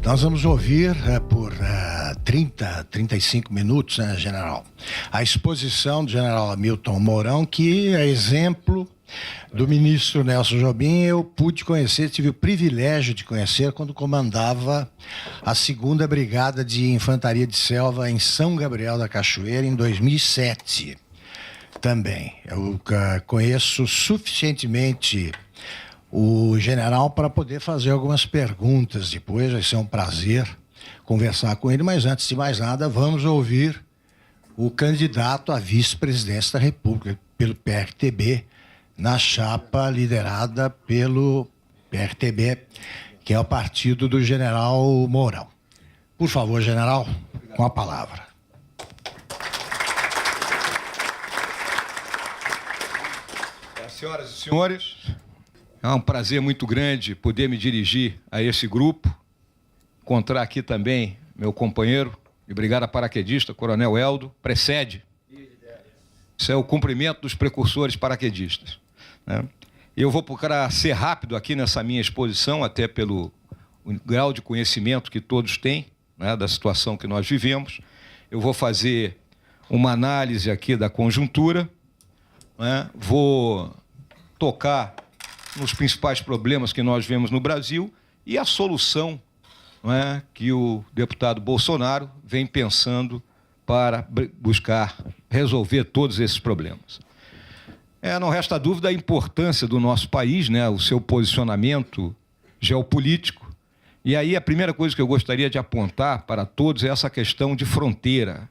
Nós vamos ouvir por 35 minutos, né, general, a exposição do general Hamilton Mourão, que é exemplo do ministro Nelson Jobim. Eu pude conhecer, tive o privilégio de conhecer quando comandava a 2ª Brigada de Infantaria de Selva em São Gabriel da Cachoeira, em 2007 também. Eu conheço suficientemente o general para poder fazer algumas perguntas depois. Vai ser um prazer conversar com ele, mas antes de mais nada, vamos ouvir o candidato à vice-presidência da República pelo PRTB, na chapa liderada pelo PRTB, que é o partido do general Mourão. Por favor, general, com a palavra. Senhoras e senhores, é um prazer muito grande poder me dirigir a esse grupo, encontrar aqui também meu companheiro de brigada paraquedista, Coronel Eldo, precede. Isso é o cumprimento dos precursores paraquedistas, né? Eu vou procurar ser rápido aqui nessa minha exposição, até pelo grau de conhecimento que todos têm, né, da situação que nós vivemos. Eu vou fazer uma análise aqui da conjuntura, né? Vou tocar nos principais problemas que nós vemos no Brasil e a solução, não é, que o deputado Bolsonaro vem pensando para buscar resolver todos esses problemas. Não resta dúvida a importância do nosso país, né, o seu posicionamento geopolítico. E aí a primeira coisa que eu gostaria de apontar para todos é essa questão de fronteira.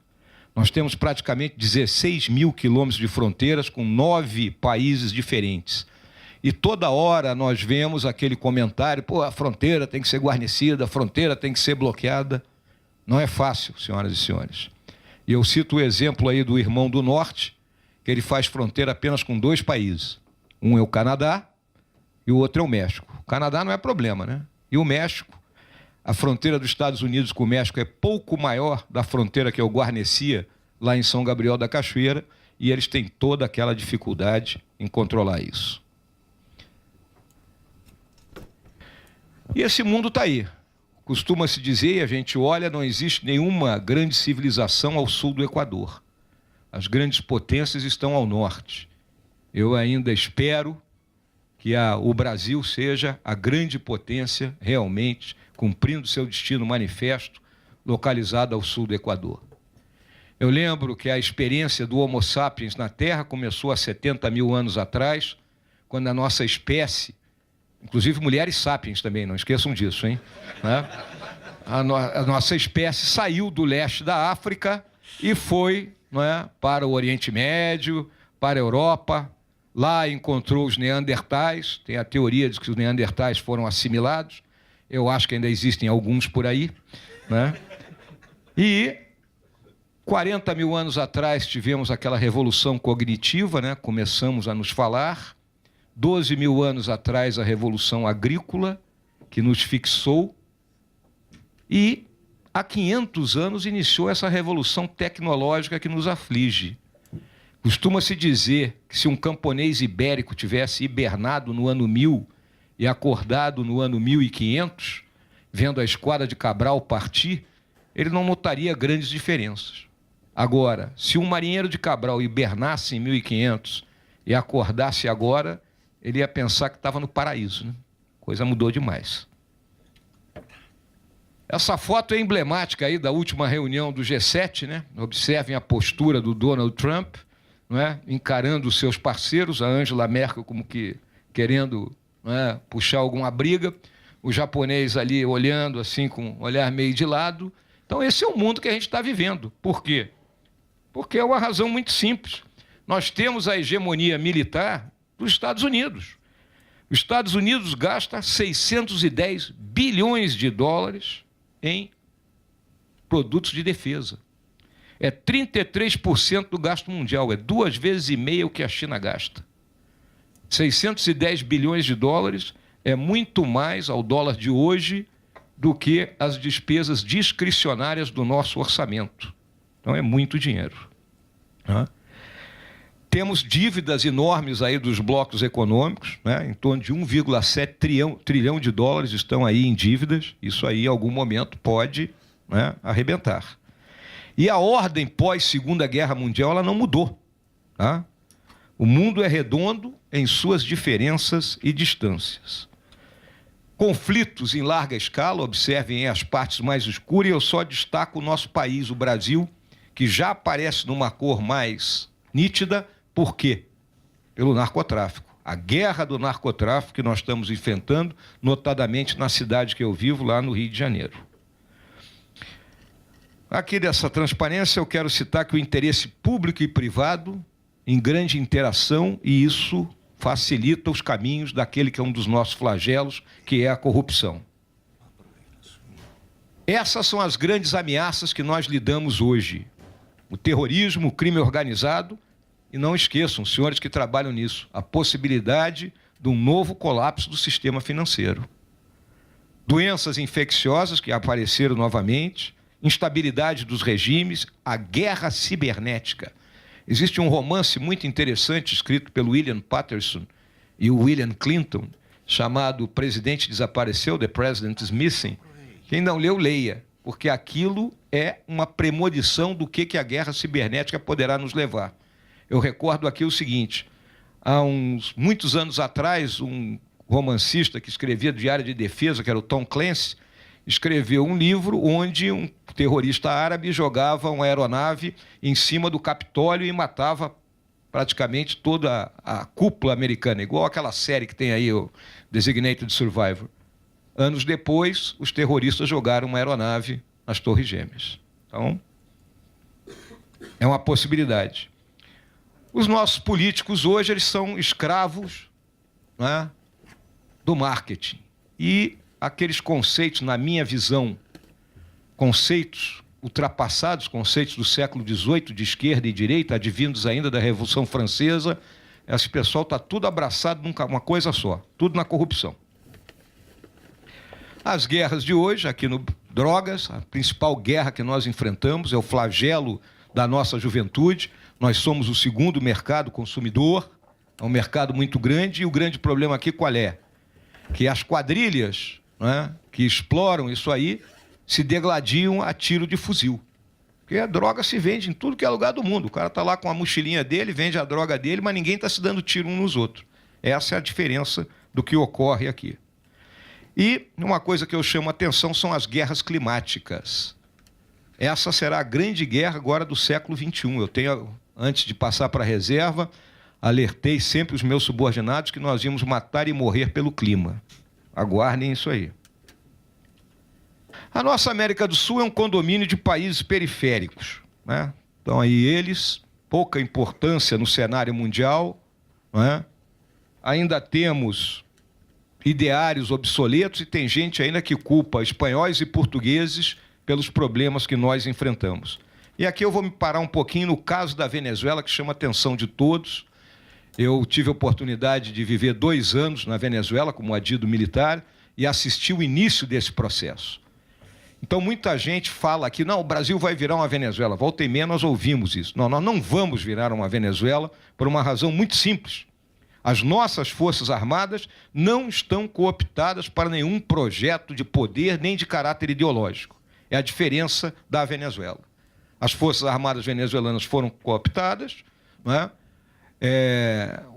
Nós temos praticamente 16 mil quilômetros de fronteiras com 9 países diferentes. E toda hora nós vemos aquele comentário: pô, a fronteira tem que ser guarnecida, a fronteira tem que ser bloqueada. Não é fácil, senhoras e senhores. E eu cito o exemplo aí do irmão do Norte, que ele faz fronteira apenas com 2 países. Um é o Canadá e o outro é o México. O Canadá não é problema, né? E o México, a fronteira dos Estados Unidos com o México é pouco maior da fronteira que eu guarnecia lá em São Gabriel da Cachoeira, e eles têm toda aquela dificuldade em controlar isso. E esse mundo está aí. Costuma-se dizer, e a gente olha, não existe nenhuma grande civilização ao sul do Equador. As grandes potências estão ao norte. Eu ainda espero que o Brasil seja a grande potência realmente, cumprindo seu destino manifesto, localizado ao sul do Equador. Eu lembro que a experiência do Homo sapiens na Terra começou há 70 mil anos atrás, quando a nossa espécie, inclusive mulheres sapiens também, não esqueçam disso, hein? A nossa espécie saiu do leste da África e foi, não é, para o Oriente Médio, para a Europa. Lá encontrou os neandertais. Tem a teoria de que os neandertais foram assimilados. Eu acho que ainda existem alguns por aí, né? E 40 mil anos atrás tivemos aquela revolução cognitiva, né? Começamos a nos falar. 12 mil anos atrás, a Revolução Agrícola, que nos fixou. E há 500 anos iniciou essa revolução tecnológica que nos aflige. Costuma-se dizer que se um camponês ibérico tivesse hibernado no ano 1000 e acordado no ano 1500, vendo a esquadra de Cabral partir, ele não notaria grandes diferenças. Agora, se um marinheiro de Cabral hibernasse em 1500 e acordasse agora, ele ia pensar que estava no paraíso, né? Coisa mudou demais. Essa foto é emblemática aí da última reunião do G7, né? Observem a postura do Donald Trump, não é? Encarando os seus parceiros, a Angela Merkel como que querendo, não é, puxar alguma briga, o japonês ali olhando assim com um olhar meio de lado. Então esse é o mundo que a gente está vivendo. Por quê? Porque é uma razão muito simples. Nós temos a hegemonia militar dos Estados Unidos. Os Estados Unidos gasta 610 bilhões de dólares em produtos de defesa. É 33% do gasto mundial, é 2,5 vezes o que a China gasta. 610 bilhões de dólares é muito mais ao dólar de hoje do que as despesas discricionárias do nosso orçamento. Então é muito dinheiro. Temos dívidas enormes aí dos blocos econômicos, né? Em torno de 1,7 trilhão de dólares estão aí em dívidas. Isso aí, em algum momento, pode, né, arrebentar. E a ordem pós-Segunda Guerra Mundial ela não mudou. Tá? O mundo é redondo em suas diferenças e distâncias. Conflitos em larga escala, observem as partes mais escuras, e eu só destaco o nosso país, o Brasil, que já aparece numa cor mais nítida. Por quê? Pelo narcotráfico. A guerra do narcotráfico que nós estamos enfrentando, notadamente na cidade que eu vivo, lá no Rio de Janeiro. Aqui dessa transparência eu quero citar que o interesse público e privado em grande interação, e isso facilita os caminhos daquele que é um dos nossos flagelos, que é a corrupção. Essas são as grandes ameaças que nós lidamos hoje. O terrorismo, o crime organizado, e não esqueçam, senhores que trabalham nisso, a possibilidade de um novo colapso do sistema financeiro. Doenças infecciosas que apareceram novamente, instabilidade dos regimes, a guerra cibernética. Existe um romance muito interessante escrito pelo William Patterson e o William Clinton, chamado O Presidente Desapareceu, The President is Missing. Quem não leu, leia, porque aquilo é uma premonição do que a guerra cibernética poderá nos levar. Eu recordo aqui o seguinte, há muitos anos atrás, um romancista que escrevia Diário de Defesa, que era o Tom Clancy, escreveu um livro onde um terrorista árabe jogava uma aeronave em cima do Capitólio e matava praticamente toda a cúpula americana, igual aquela série que tem aí, o Designated Survivor. Anos depois, os terroristas jogaram uma aeronave nas Torres Gêmeas. Então, é uma possibilidade. Os nossos políticos hoje eles são escravos, né, do marketing. E aqueles conceitos, na minha visão, conceitos ultrapassados, conceitos do século XVIII, de esquerda e direita, advindos ainda da Revolução Francesa, esse pessoal está tudo abraçado numa coisa só, tudo na corrupção. As guerras de hoje, aqui no drogas, a principal guerra que nós enfrentamos é o flagelo da nossa juventude. Nós somos o segundo mercado consumidor, é um mercado muito grande, e o grande problema aqui qual é? Que as quadrilhas, né, que exploram isso aí se degladiam a tiro de fuzil. Porque a droga se vende em tudo que é lugar do mundo. O cara está lá com a mochilinha dele, vende a droga dele, mas ninguém está se dando tiro uns nos outros. Essa é a diferença do que ocorre aqui. E uma coisa que eu chamo a atenção são as guerras climáticas. Essa será a grande guerra agora do século XXI. Eu tenho, antes de passar para a reserva, alertei sempre os meus subordinados que nós íamos matar e morrer pelo clima. Aguardem isso aí. A nossa América do Sul é um condomínio de países periféricos, né? Então aí eles, pouca importância no cenário mundial, né? Ainda temos ideários obsoletos e tem gente ainda que culpa espanhóis e portugueses pelos problemas que nós enfrentamos. E aqui eu vou me parar um pouquinho no caso da Venezuela, que chama a atenção de todos. Eu tive a oportunidade de viver 2 anos na Venezuela como adido militar e assisti o início desse processo. Então muita gente fala aqui, não, o Brasil vai virar uma Venezuela. Volta e meia nós ouvimos isso. Não, nós não vamos virar uma Venezuela por uma razão muito simples. As nossas Forças Armadas não estão cooptadas para nenhum projeto de poder nem de caráter ideológico. É a diferença da Venezuela. As Forças Armadas venezuelanas foram cooptadas, não é?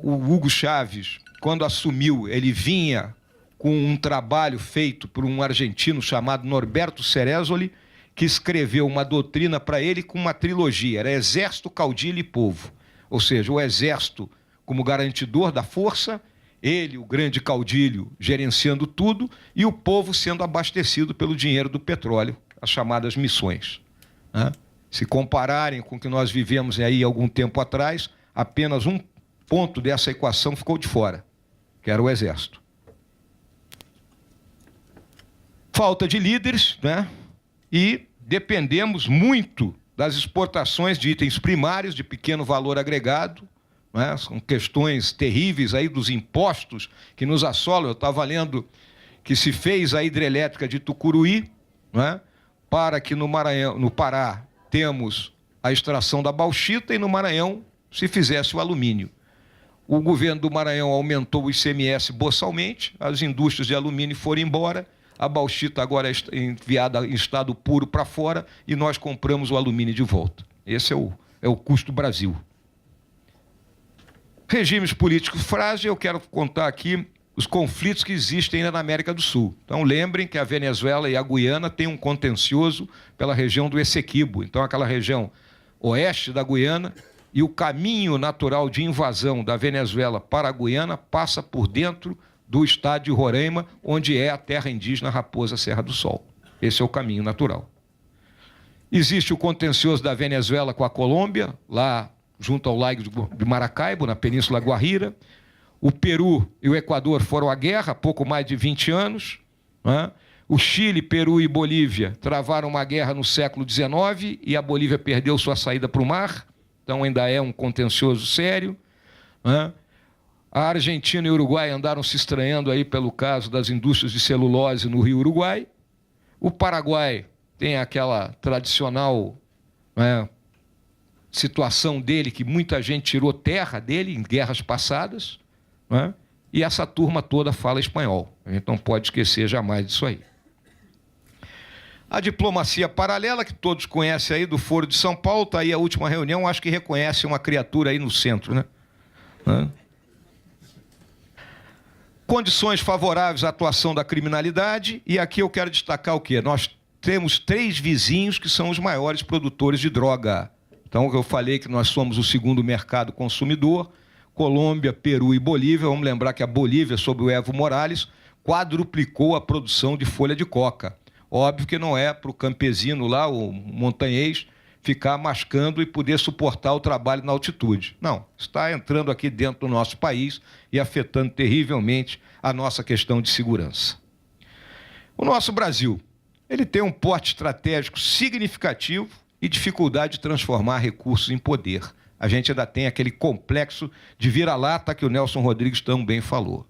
O Hugo Chávez, quando assumiu, ele vinha com um trabalho feito por um argentino chamado Norberto Ceresoli, que escreveu uma doutrina para ele com uma trilogia, era Exército, Caudilho e Povo. Ou seja, o Exército como garantidor da força, ele, o grande caudilho, gerenciando tudo, e o povo sendo abastecido pelo dinheiro do petróleo, as chamadas missões, né? Se compararem com o que nós vivemos aí algum tempo atrás, apenas um ponto dessa equação ficou de fora, que era o Exército. Falta de líderes, né? E dependemos muito das exportações de itens primários de pequeno valor agregado, né? São questões terríveis aí dos impostos que nos assolam. Eu estava lendo que se fez a hidrelétrica de Tucuruí, né? Para que no Maranhão, no Pará, temos a extração da bauxita e no Maranhão se fizesse o alumínio. O governo do Maranhão aumentou o ICMS boçalmente, as indústrias de alumínio foram embora, a bauxita agora é enviada em estado puro para fora e nós compramos o alumínio de volta. Esse é o custo Brasil. Regimes políticos frágeis, eu quero contar aqui os conflitos que existem ainda na América do Sul. Então, lembrem que a Venezuela e a Guiana têm um contencioso pela região do Essequibo. Então, aquela região oeste da Guiana, e o caminho natural de invasão da Venezuela para a Guiana passa por dentro do estado de Roraima, onde é a terra indígena Raposa Serra do Sol. Esse é o caminho natural. Existe o contencioso da Venezuela com a Colômbia, lá junto ao lago de Maracaibo, na Península Guajira. O Peru e o Equador foram à guerra há pouco mais de 20 anos. Né? O Chile, Peru e Bolívia travaram uma guerra no século XIX e a Bolívia perdeu sua saída para o mar. Então ainda é um contencioso sério. Né? A Argentina e o Uruguai andaram se estranhando aí pelo caso das indústrias de celulose no Rio Uruguai. O Paraguai tem aquela tradicional, né, situação dele, que muita gente tirou terra dele em guerras passadas. Né? E essa turma toda fala espanhol. A gente não pode esquecer jamais disso aí. A diplomacia paralela, que todos conhecem aí, do Foro de São Paulo, está aí a última reunião, acho que reconhece uma criatura aí no centro, né? Condições favoráveis à atuação da criminalidade, e aqui eu quero destacar o quê? Nós temos 3 vizinhos que são os maiores produtores de droga. Então, eu falei que nós somos o segundo mercado consumidor, Colômbia, Peru e Bolívia. Vamos lembrar que a Bolívia, sob o Evo Morales, quadruplicou a produção de folha de coca. Óbvio que não é para o campesino lá, o montanhês, ficar mascando e poder suportar o trabalho na altitude. Não, está entrando aqui dentro do nosso país e afetando terrivelmente a nossa questão de segurança. O nosso Brasil, ele tem um porte estratégico significativo e dificuldade de transformar recursos em poder. A gente ainda tem aquele complexo de vira-lata que o Nelson Rodrigues tão bem falou.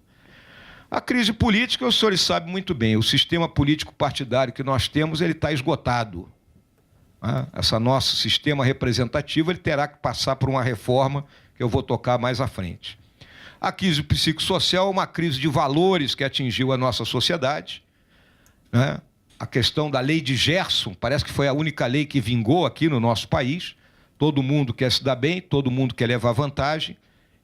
A crise política, os senhores sabem muito bem, o sistema político partidário que nós temos, ele está esgotado. Esse nosso sistema representativo, ele terá que passar por uma reforma que eu vou tocar mais à frente. A crise psicossocial é uma crise de valores que atingiu a nossa sociedade. Né? A questão da lei de Gerson, parece que foi a única lei que vingou aqui no nosso país. Todo mundo quer se dar bem, todo mundo quer levar vantagem,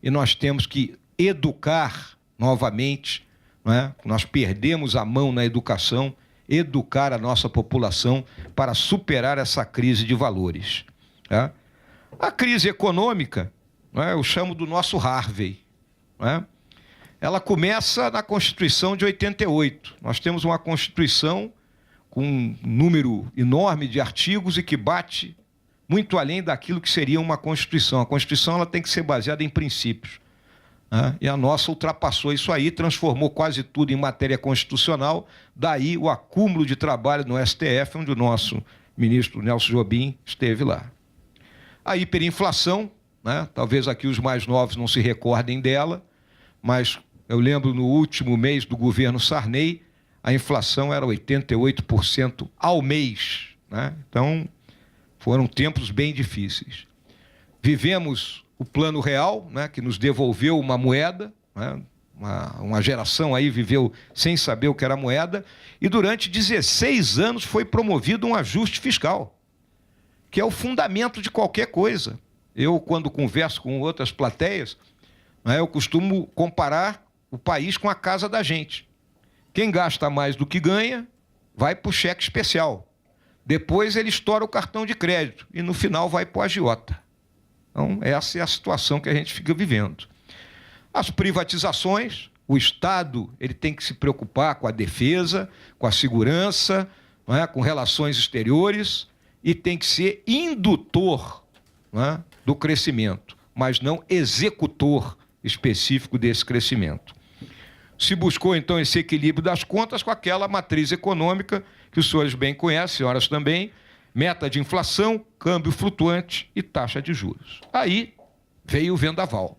e nós temos que educar novamente. Né? Nós perdemos a mão na educação, educar a nossa população para superar essa crise de valores. Né? A crise econômica, né, eu chamo do nosso Harvey. Né? Ela começa na Constituição de 88. Nós temos uma Constituição com um número enorme de artigos e que bate muito além daquilo que seria uma Constituição. A Constituição ela tem que ser baseada em princípios. Né? E a nossa ultrapassou isso aí, transformou quase tudo em matéria constitucional, daí o acúmulo de trabalho no STF, onde o nosso ministro Nelson Jobim esteve lá. A hiperinflação, né? Talvez aqui os mais novos não se recordem dela, mas eu lembro no último mês do governo Sarney, a inflação era 88% ao mês. Né? Então, foram tempos bem difíceis. Vivemos o Plano Real, né, que nos devolveu uma moeda, né, uma geração aí viveu sem saber o que era moeda, e durante 16 anos foi promovido um ajuste fiscal, que é o fundamento de qualquer coisa. Eu, quando converso com outras plateias, né, eu costumo comparar o país com a casa da gente. Quem gasta mais do que ganha, vai para o cheque especial. Depois ele estoura o cartão de crédito e no final vai para o agiota. Então, essa é a situação que a gente fica vivendo. As privatizações, o Estado ele tem que se preocupar com a defesa, com a segurança, não é? Com relações exteriores, e tem que ser indutor, não é? Do crescimento, mas não executor específico desse crescimento. Se buscou, então, esse equilíbrio das contas com aquela matriz econômica que os senhores bem conhecem, senhoras também, meta de inflação, câmbio flutuante e taxa de juros. Aí veio o vendaval.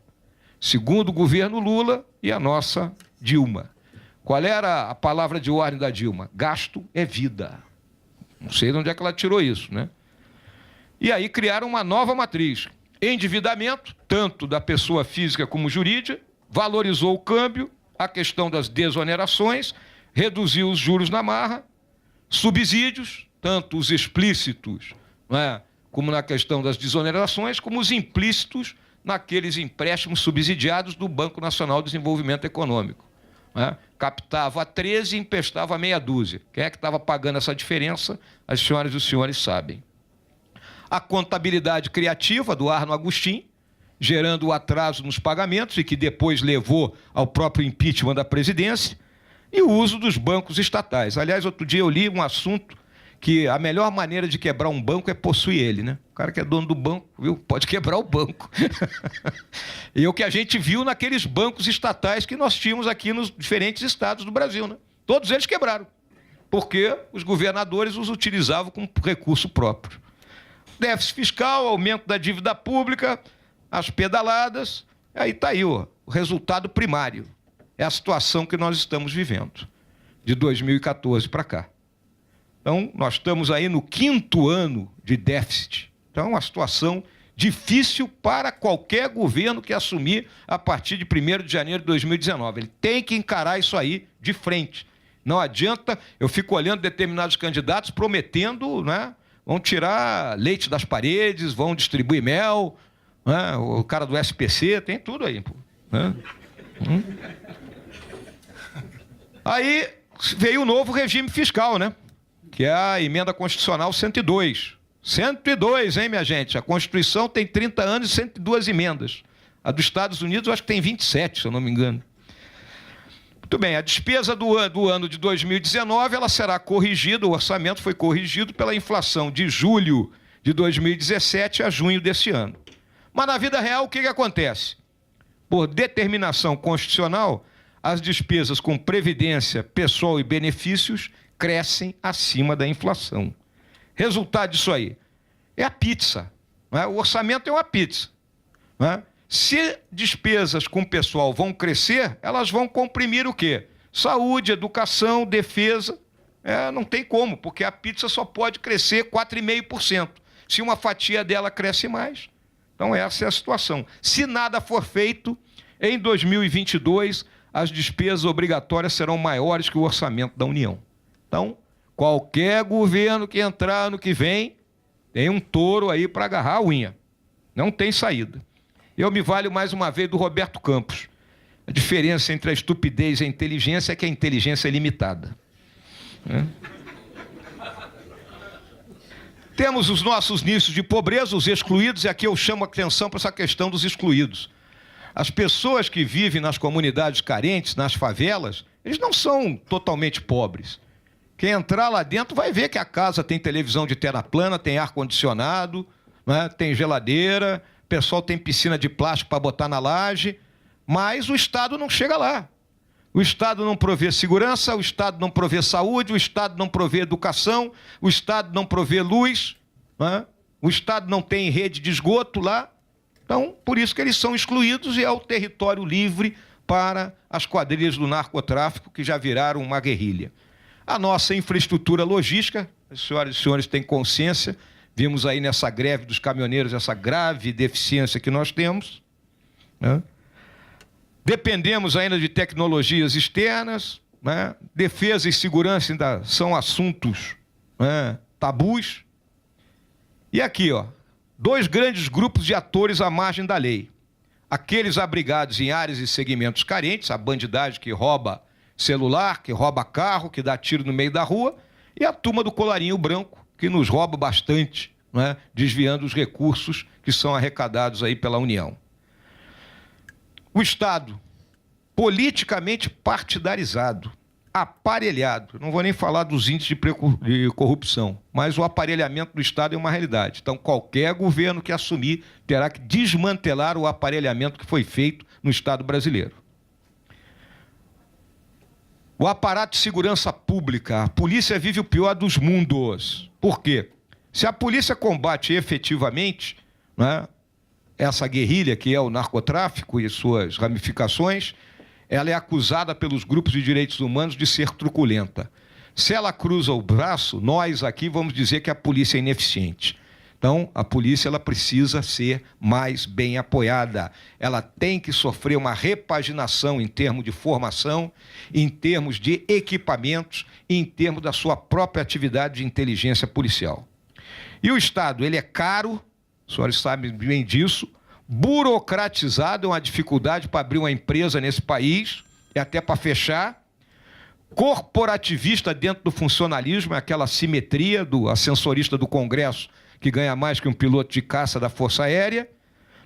Segundo o governo Lula e a nossa Dilma. Qual era a palavra de ordem da Dilma? Gasto é vida. Não sei de onde é que ela tirou isso, né? E aí criaram uma nova matriz. Endividamento, tanto da pessoa física como jurídica, valorizou o câmbio, a questão das desonerações, reduziu os juros na marra, subsídios, tanto os explícitos, não é, como na questão das desonerações, como os implícitos naqueles empréstimos subsidiados do Banco Nacional de Desenvolvimento Econômico. Né? Captava 13 e emprestava meia dúzia. Quem é que estava pagando essa diferença? As senhoras e os senhores sabem. A contabilidade criativa do Arno Agostinho, gerando o atraso nos pagamentos e que depois levou ao próprio impeachment da presidência, e o uso dos bancos estatais. Aliás, outro dia eu li um assunto que a melhor maneira de quebrar um banco é possuir ele, né? O cara que é dono do banco, viu, pode quebrar o banco. E o que a gente viu naqueles bancos estatais que nós tínhamos aqui nos diferentes estados do Brasil, né? Todos eles quebraram, porque os governadores os utilizavam como recurso próprio. Déficit fiscal, aumento da dívida pública, as pedaladas, aí está aí o resultado primário. É a situação que nós estamos vivendo, de 2014 para cá. Então, nós estamos aí no 5º ano de déficit. Então, é uma situação difícil para qualquer governo que assumir a partir de 1º de janeiro de 2019. Ele tem que encarar isso aí de frente. Não adianta, eu fico olhando determinados candidatos prometendo, né, vão tirar leite das paredes, vão distribuir mel, né, o cara do SPC, tem tudo aí. Pô, né? Aí veio o novo regime fiscal, né? Que é a emenda constitucional 102. 102, hein, minha gente? A Constituição tem 30 anos e 102 emendas. A dos Estados Unidos, eu acho que tem 27, se eu não me engano. Muito bem, a despesa do ano de 2019, ela será corrigida, o orçamento foi corrigido pela inflação de julho de 2017 a junho desse ano. Mas na vida real, o que acontece? Por determinação constitucional, as despesas com previdência, pessoal e benefícios crescem acima da inflação. Resultado disso aí é a pizza. Não é? O orçamento é uma pizza. Não é? Se despesas com pessoal vão crescer, elas vão comprimir o quê? Saúde, educação, defesa. Não tem como, porque a pizza só pode crescer 4,5%. Se uma fatia dela cresce mais. Então essa é a situação. Se nada for feito, em 2022, as despesas obrigatórias serão maiores que o orçamento da União. Então, qualquer governo que entrar ano que vem, tem um touro aí para agarrar a unha. Não tem saída. Eu me valho mais uma vez do Roberto Campos. A diferença entre a estupidez e a inteligência é que a inteligência é limitada. Temos os nossos nichos de pobreza, os excluídos, e aqui eu chamo a atenção para essa questão dos excluídos. As pessoas que vivem nas comunidades carentes, nas favelas, eles não são totalmente pobres. Quem entrar lá dentro vai ver que a casa tem televisão de tela plana, tem ar-condicionado, né, tem geladeira, o pessoal tem piscina de plástico para botar na laje, mas o Estado não chega lá. O Estado não provê segurança, o Estado não provê saúde, o Estado não provê educação, o Estado não provê luz, né? O Estado não tem rede de esgoto lá. Então, por isso que eles são excluídos e é o território livre para as quadrilhas do narcotráfico que já viraram uma guerrilha. A nossa infraestrutura logística, as senhoras e senhores têm consciência, vimos aí nessa greve dos caminhoneiros essa grave deficiência que nós temos, né? Dependemos ainda de tecnologias externas, né? Defesa e segurança ainda são assuntos, né, tabus. E aqui, ó, 2 grandes grupos de atores à margem da lei. Aqueles abrigados em áreas e segmentos carentes, a bandidagem que rouba celular, que rouba carro, que dá tiro no meio da rua, e a turma do colarinho branco, que nos rouba bastante, né, desviando os recursos que são arrecadados aí pela União. O Estado, politicamente partidarizado, aparelhado, não vou nem falar dos índices de corrupção, mas o aparelhamento do Estado é uma realidade. Então, qualquer governo que assumir terá que desmantelar o aparelhamento que foi feito no Estado brasileiro. O aparato de segurança pública, a polícia vive o pior dos mundos. Por quê? Se a polícia combate efetivamente, né, essa guerrilha que é o narcotráfico e suas ramificações, ela é acusada pelos grupos de direitos humanos de ser truculenta. Se ela cruza o braço, nós aqui vamos dizer que a polícia é ineficiente. Então, a polícia ela precisa ser mais bem apoiada. Ela tem que sofrer uma repaginação em termos de formação, em termos de equipamentos, em termos da sua própria atividade de inteligência policial. E o Estado, ele é caro, os senhores sabem bem disso, burocratizado, é uma dificuldade para abrir uma empresa nesse país, e até para fechar, corporativista dentro do funcionalismo, é aquela simetria do ascensorista do Congresso, que ganha mais que um piloto de caça da Força Aérea,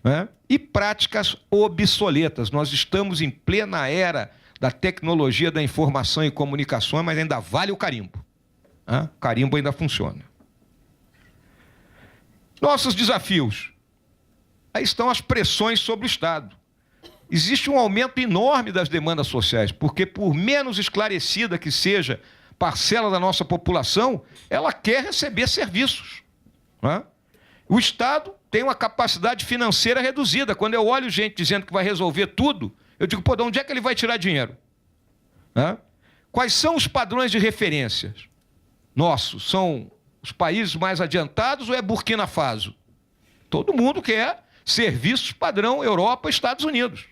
né? E práticas obsoletas. Nós estamos em plena era da tecnologia da informação e comunicações, mas ainda vale o carimbo. Né? O carimbo ainda funciona. Nossos desafios. Aí estão as pressões sobre o Estado. Existe um aumento enorme das demandas sociais, porque por menos esclarecida que seja parcela da nossa população, ela quer receber serviços. O Estado tem uma capacidade financeira reduzida. Quando eu olho gente dizendo que vai resolver tudo, eu digo, pô, de onde é que ele vai tirar dinheiro? Quais são os padrões de referências nossos? São os países mais adiantados ou é Burkina Faso? Todo mundo quer serviços padrão Europa, Estados Unidos.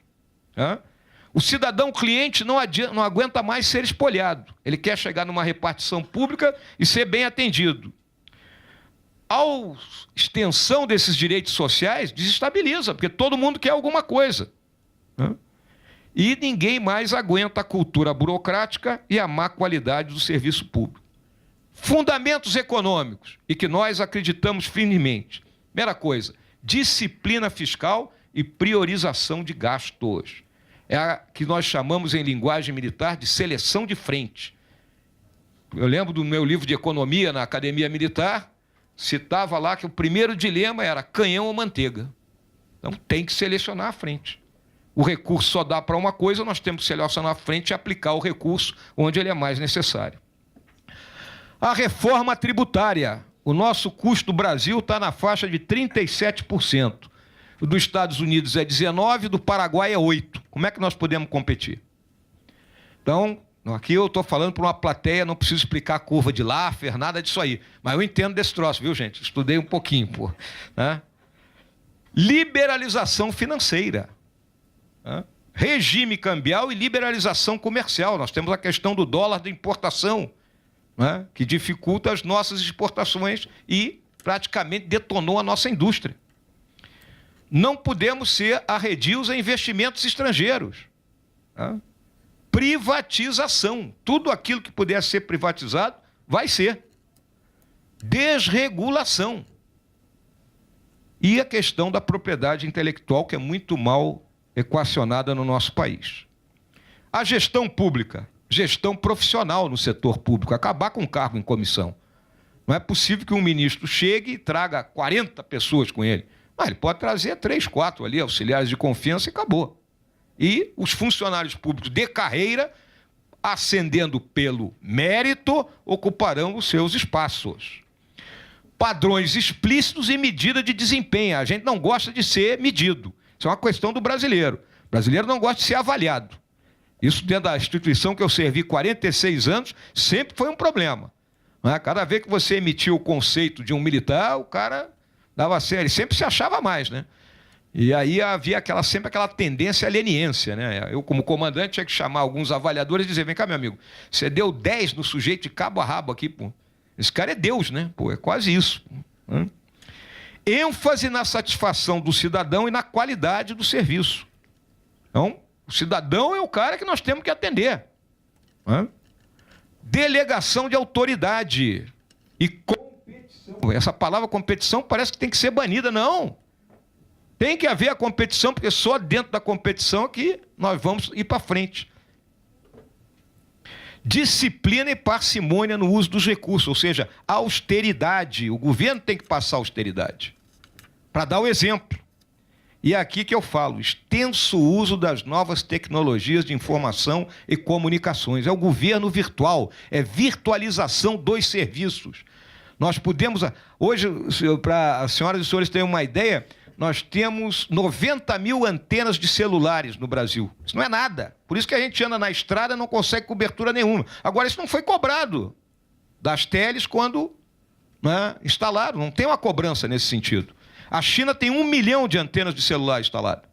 O cidadão cliente não aguenta mais ser espolhado. Ele quer chegar numa repartição pública e ser bem atendido. A extensão desses direitos sociais desestabiliza, porque todo mundo quer alguma coisa. E ninguém mais aguenta a cultura burocrática e a má qualidade do serviço público. Fundamentos econômicos, e que nós acreditamos firmemente. Primeira coisa, disciplina fiscal e priorização de gastos. É a que nós chamamos em linguagem militar de seleção de frente. Eu lembro do meu livro de economia na Academia Militar, citava lá que o primeiro dilema era canhão ou manteiga. Então tem que selecionar a frente. O recurso só dá para uma coisa, nós temos que selecionar a frente e aplicar o recurso onde ele é mais necessário. A reforma tributária. O nosso custo do Brasil está na faixa de 37%. O dos Estados Unidos é 19%, do Paraguai é 8%. Como é que nós podemos competir? Então, aqui eu estou falando para uma plateia, não preciso explicar a curva de Laffer, nada disso aí. Mas eu entendo desse troço, viu, gente? Estudei um pouquinho, pô. Liberalização financeira. Regime cambial e liberalização comercial. Nós temos a questão do dólar de importação, que dificulta as nossas exportações e praticamente detonou a nossa indústria. Não podemos ser arredios a investimentos estrangeiros. Privatização. Tudo aquilo que puder ser privatizado, vai ser. Desregulação. E a questão da propriedade intelectual, que é muito mal equacionada no nosso país. A gestão pública, gestão profissional no setor público, acabar com o cargo em comissão. Não é possível que um ministro chegue e traga 40 pessoas com ele. Ele pode trazer 3, 4 ali, auxiliares de confiança e acabou. E os funcionários públicos de carreira, ascendendo pelo mérito, ocuparão os seus espaços. Padrões explícitos e medida de desempenho. A gente não gosta de ser medido. Isso é uma questão do brasileiro. O brasileiro não gosta de ser avaliado. Isso dentro da instituição que eu servi 46 anos, sempre foi um problema. Cada vez que você emitiu o conceito de um militar, o cara dava sério, sempre se achava mais, né? E aí havia sempre aquela tendência à leniência, né? Eu, como comandante, tinha que chamar alguns avaliadores e dizer, vem cá, meu amigo, você deu 10 no sujeito de cabo a rabo aqui, pô. Esse cara é Deus, né? Pô, é quase isso. ênfase na satisfação do cidadão e na qualidade do serviço. Então, o cidadão é o cara que nós temos que atender. Delegação de autoridade e competição. Essa palavra competição parece que tem que ser banida. Não. Tem que haver a competição, porque só dentro da competição que nós vamos ir para frente. Disciplina e parcimônia no uso dos recursos, ou seja, austeridade. O governo tem que passar austeridade. Para dar o exemplo. E é aqui que eu falo, extenso uso das novas tecnologias de informação e comunicações. É o governo virtual, é virtualização dos serviços. Nós podemos, hoje, para as senhoras e os senhores terem uma ideia, nós temos 90 mil antenas de celulares no Brasil. Isso não é nada. Por isso que a gente anda na estrada e não consegue cobertura nenhuma. Agora, isso não foi cobrado das teles quando né, instalado, não tem uma cobrança nesse sentido. A China tem 1 milhão de antenas de celular instaladas.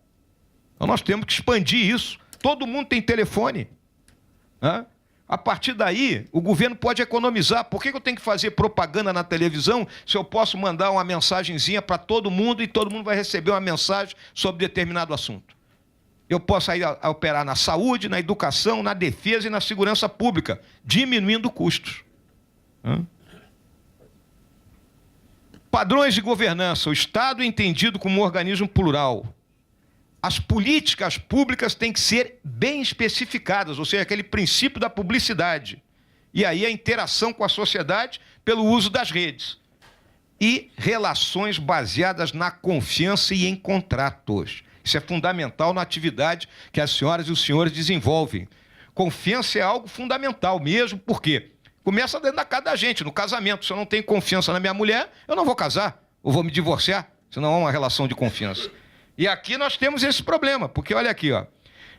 Então nós temos que expandir isso. Todo mundo tem telefone, né? A partir daí, o governo pode economizar. Por que eu tenho que fazer propaganda na televisão se eu posso mandar uma mensagenzinha para todo mundo e todo mundo vai receber uma mensagem sobre determinado assunto? Eu posso aí operar na saúde, na educação, na defesa e na segurança pública, diminuindo custos. Padrões de governança. O Estado é entendido como um organismo plural. As políticas públicas têm que ser bem especificadas, ou seja, aquele princípio da publicidade. E aí a interação com a sociedade pelo uso das redes. E relações baseadas na confiança e em contratos. Isso é fundamental na atividade que as senhoras e os senhores desenvolvem. Confiança é algo fundamental mesmo, porque começa dentro da casa da gente, no casamento. Se eu não tenho confiança na minha mulher, eu não vou casar, ou vou me divorciar, senão é uma relação de confiança. E aqui nós temos esse problema, porque olha aqui, ó,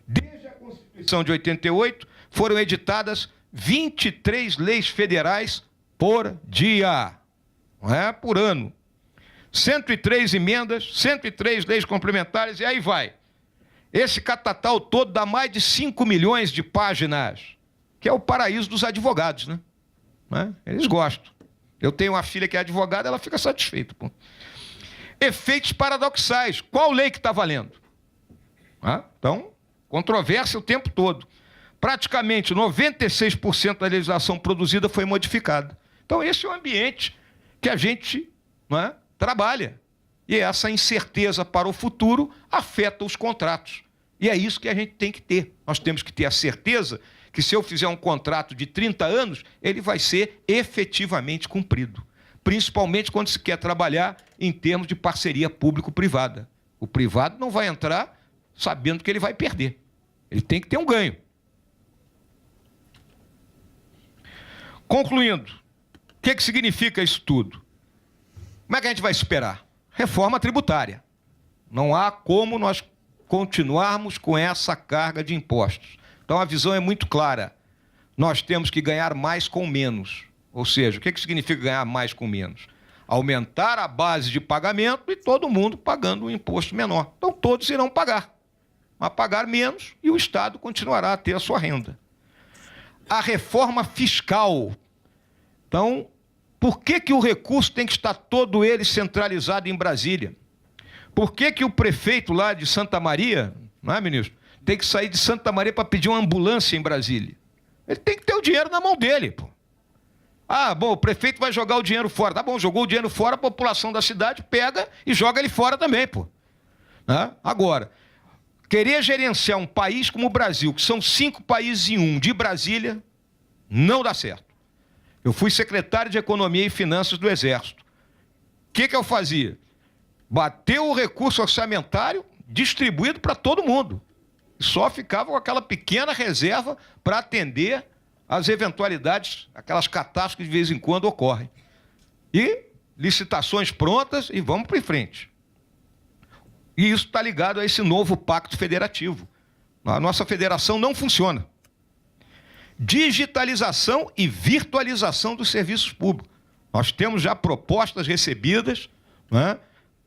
desde a Constituição de 88, foram editadas 23 leis federais por dia, não é? Por ano. 103 emendas, 103 leis complementares, e aí vai. Esse catatal todo dá mais de 5 milhões de páginas, que é o paraíso dos advogados, né? Eles gostam. Eu tenho uma filha que é advogada, ela fica satisfeita, pô. Efeitos paradoxais. Qual lei que está valendo? Então, controvérsia o tempo todo. Praticamente 96% da legislação produzida foi modificada. Então, esse é o ambiente que a gente trabalha. E essa incerteza para o futuro afeta os contratos. E é isso que a gente tem que ter. Nós temos que ter a certeza que se eu fizer um contrato de 30 anos, ele vai ser efetivamente cumprido. Principalmente quando se quer trabalhar em termos de parceria público-privada. O privado não vai entrar sabendo que ele vai perder. Ele tem que ter um ganho. Concluindo, o que significa isso tudo? Como é que a gente vai esperar? Reforma tributária. Não há como nós continuarmos com essa carga de impostos. Então a visão é muito clara. Nós temos que ganhar mais com menos. Ou seja, o que significa ganhar mais com menos? Aumentar a base de pagamento e todo mundo pagando um imposto menor. Então todos irão pagar. Mas pagar menos e o Estado continuará a ter a sua renda. A reforma fiscal. Então, por que o recurso tem que estar todo ele centralizado em Brasília? Por que o prefeito lá de Santa Maria, não é, ministro, tem que sair de Santa Maria para pedir uma ambulância em Brasília? Ele tem que ter o dinheiro na mão dele, pô. Bom, o prefeito vai jogar o dinheiro fora. Tá bom, jogou o dinheiro fora, a população da cidade pega e joga ele fora também, pô. Agora, querer gerenciar um país como o Brasil, que são 5 países em um, de Brasília, não dá certo. Eu fui secretário de Economia e Finanças do Exército. O que eu fazia? Bateu o recurso orçamentário distribuído para todo mundo. Só ficava com aquela pequena reserva para atender as eventualidades, aquelas catástrofes que de vez em quando ocorrem. E licitações prontas e vamos para frente. E isso está ligado a esse novo pacto federativo. A nossa federação não funciona. Digitalização e virtualização dos serviços públicos. Nós temos já propostas recebidas,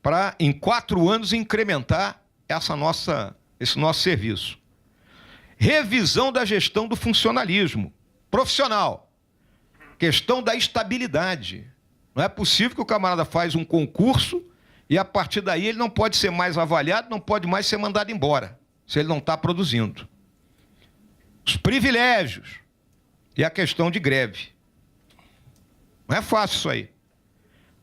para, em 4 anos, incrementar esse nosso serviço. Revisão da gestão do funcionalismo profissional. Questão da estabilidade. Não é possível que o camarada faz um concurso e, a partir daí, ele não pode ser mais avaliado, não pode mais ser mandado embora, se ele não está produzindo. Os privilégios e a questão de greve. Não é fácil isso aí.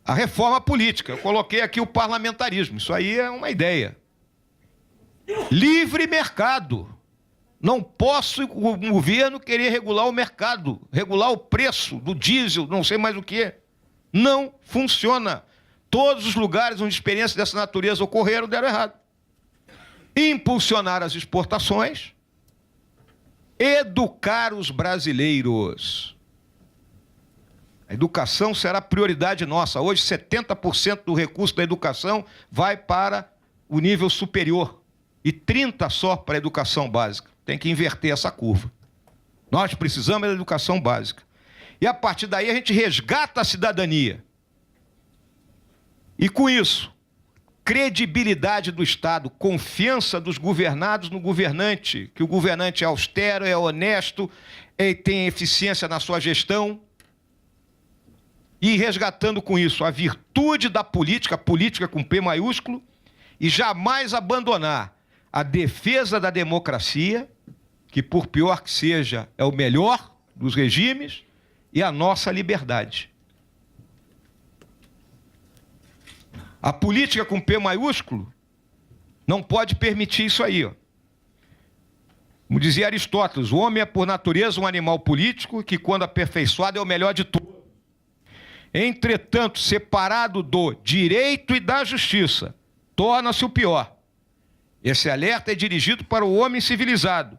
A reforma política. Eu coloquei aqui o parlamentarismo. Isso aí é uma ideia. Livre mercado. Não posso o governo querer regular o mercado, regular o preço do diesel, não sei mais o que. Não funciona. Todos os lugares onde experiências dessa natureza ocorreram deram errado. Impulsionar as exportações. Educar os brasileiros. A educação será prioridade nossa. Hoje, 70% do recurso da educação vai para o nível superior e 30% só para a educação básica. Tem que inverter essa curva. Nós precisamos da educação básica. E, a partir daí, a gente resgata a cidadania. E com isso, credibilidade do Estado, confiança dos governados no governante, que o governante é austero, é honesto, tem eficiência na sua gestão, e resgatando com isso a virtude da política, política com P maiúsculo, e jamais abandonar a defesa da democracia, que por pior que seja, é o melhor dos regimes, e a nossa liberdade. A política com P maiúsculo não pode permitir isso aí, ó. Como dizia Aristóteles, o homem é por natureza um animal político que, quando aperfeiçoado, é o melhor de tudo. Entretanto, separado do direito e da justiça, torna-se o pior. Esse alerta é dirigido para o homem civilizado,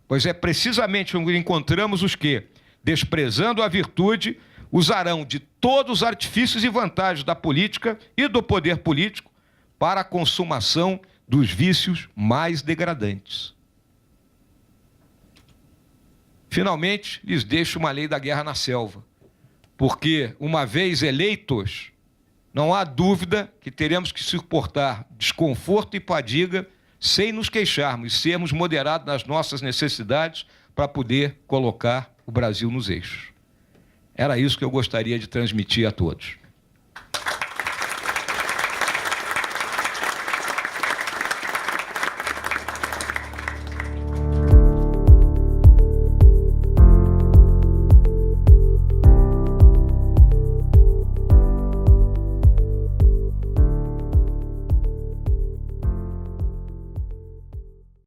pois é precisamente onde encontramos os que, desprezando a virtude, usarão de todos os artifícios e vantagens da política e do poder político para a consumação dos vícios mais degradantes. Finalmente, lhes deixo uma lei da guerra na selva, porque, uma vez eleitos, não há dúvida que teremos que suportar desconforto e fadiga sem nos queixarmos e sermos moderados nas nossas necessidades para poder colocar o Brasil nos eixos. Era isso que eu gostaria de transmitir a todos.